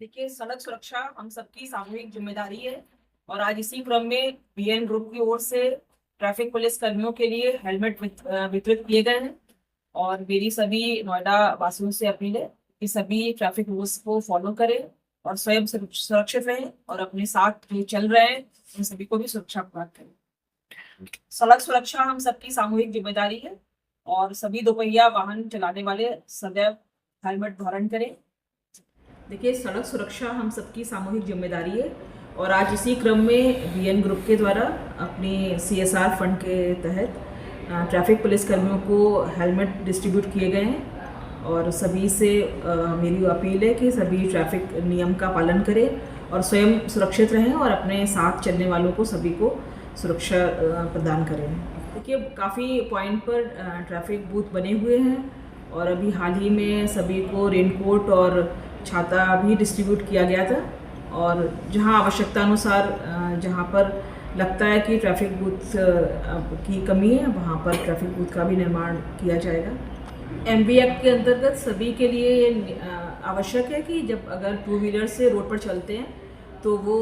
देखिए, सड़क सुरक्षा हम सबकी सामूहिक जिम्मेदारी है। और आज इसी क्रम में बीएन ग्रुप की ओर से ट्रैफिक पुलिस कर्मियों के लिए हेलमेट वितरित किए गए हैं। और मेरी सभी नोएडा वासियों से अपील है कि सभी ट्रैफिक रूल्स को फॉलो करें और स्वयं सुरक्षित रहें और अपने साथ जो चल रहे हैं उन सभी को भी सुरक्षा प्रदान करें। सड़क सुरक्षा हम सबकी सामूहिक जिम्मेदारी है और सभी दोपहिया वाहन चलाने वाले सदैव हेलमेट धारण करें। देखिए, सड़क सुरक्षा हम सबकी सामूहिक जिम्मेदारी है और आज इसी क्रम में बीएन ग्रुप के द्वारा अपने सीएसआर फंड के तहत ट्रैफिक पुलिस कर्मियों को हेलमेट डिस्ट्रीब्यूट किए गए हैं। और सभी से मेरी अपील है कि सभी ट्रैफिक नियम का पालन करें और स्वयं सुरक्षित रहें और अपने साथ चलने वालों को सभी को सुरक्षा प्रदान करें। देखिए, काफ़ी पॉइंट पर ट्रैफिक बूथ बने हुए हैं और अभी हाल ही में सभी को रेनकोट और छाता भी डिस्ट्रीब्यूट किया गया था। और जहां आवश्यकता अनुसार जहां पर लगता है कि ट्रैफिक बूथ की कमी है वहां पर ट्रैफिक बूथ का भी निर्माण किया जाएगा। एमबी एक्ट के अंतर्गत सभी के लिए आवश्यक है कि जब अगर टू व्हीलर से रोड पर चलते हैं तो वो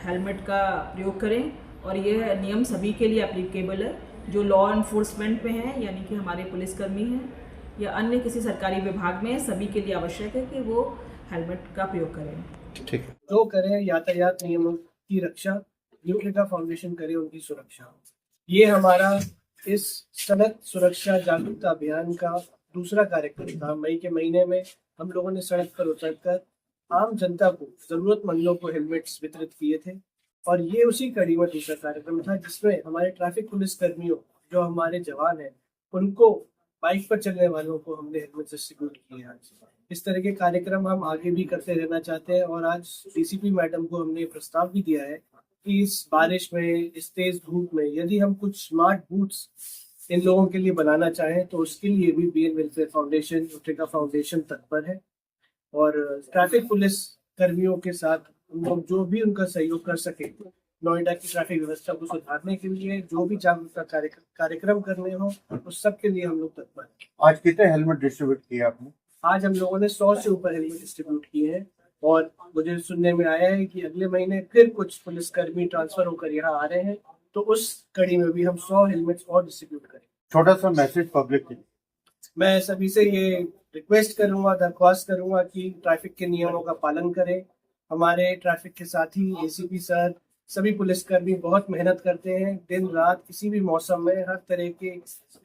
हेलमेट का प्रयोग करें। और यह नियम सभी के लिए एप्लीकेबल है जो लॉ इन्फोर्समेंट में हैं, यानी कि हमारे पुलिसकर्मी हैं या अन्य किसी सरकारी विभाग में, सभी के लिए आवश्यक है कि वो हेलमेट का प्रयोग करें। ठीक है। जो करें यातायात नियमों की रक्षा, यूट्रेका फाउंडेशन करे उनकी सुरक्षा। ये हमारा इस सड़क सुरक्षा जागरूकता अभियान का दूसरा कार्यक्रम था। मई के महीने में हम लोगों ने सड़क पर उतरकर आम जनता को, जरूरतमंदों को हेलमेट्स वितरित किए थे। और ये उसी कड़ी में दूसरा कार्यक्रम था जिसमें हमारे ट्रैफिक पुलिस कर्मियों, जो हमारे जवान हैं, उनको, बाइक पर चलने वालों को हमने हेलमेट डिस्ट्रीब्यूट किए। आज इस तरह के कार्यक्रम हम आगे भी करते रहना चाहते हैं। और आज डीसीपी मैडम को हमने प्रस्ताव भी दिया है कि इस बारिश में, इस तेज धूप में, यदि हम कुछ स्मार्ट बूथ्स इन लोगों के लिए बनाना चाहें तो उसके लिए भी बीएन वेलफेयर फाउंडेशन, यूट्रेका फाउंडेशन तत्पर है। और ट्रैफिक पुलिस कर्मियों के साथ हम लोग जो भी उनका सहयोग कर सके, नोएडा की ट्रैफिक व्यवस्था को सुधारने के लिए जो भी जागरूकता कार्यक्रम करने हो, उस सब के लिए हम लोग तत्पर हैं। आज कितने हेलमेट डिस्ट्रीब्यूट किए आपने? आज हम लोगों ने 100 से ऊपर हेलमेट डिस्ट्रीब्यूट किए हैं। और मुझे सुनने में आया है कि अगले महीने फिर कुछ पुलिसकर्मी ट्रांसफर होकर यहाँ आ रहे हैं, तो उस कड़ी में भी हम 100 हेलमेट्स और डिस्ट्रीब्यूट करें। छोटा सा मैसेज पब्लिक के लिए। मैं सभी से ये रिक्वेस्ट करूंगा, दरख्वास्त करूंगा कि ट्रैफिक के नियमों का पालन करें। हमारे ट्रैफिक के साथी एसीपी सर, सभी पुलिसकर्मी बहुत मेहनत करते हैं दिन रात, किसी भी मौसम में, हर तरह के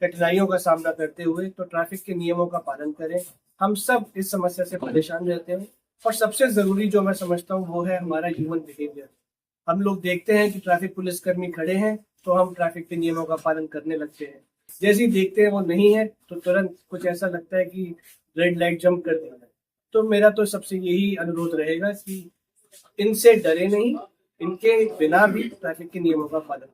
कठिनाइयों का सामना करते हुए। तो ट्रैफिक के नियमों का पालन करें। हम सब इस समस्या से परेशान रहते हैं और सबसे जरूरी जो मैं समझता हूँ वो है हमारा ह्यूमन बिहेवियर। हम लोग देखते हैं कि ट्रैफिक पुलिसकर्मी खड़े हैं तो हम ट्रैफिक के नियमों का पालन करने लगते हैं। जैसे ही देखते हैं वो नहीं है तो तुरंत कुछ ऐसा लगता है कि रेड लाइट जंप कर देना है। तो मेरा तो सबसे यही अनुरोध रहेगा कि इनसे डरे नहीं, इनके बिना भी ट्रैफिक के नियमों का पालन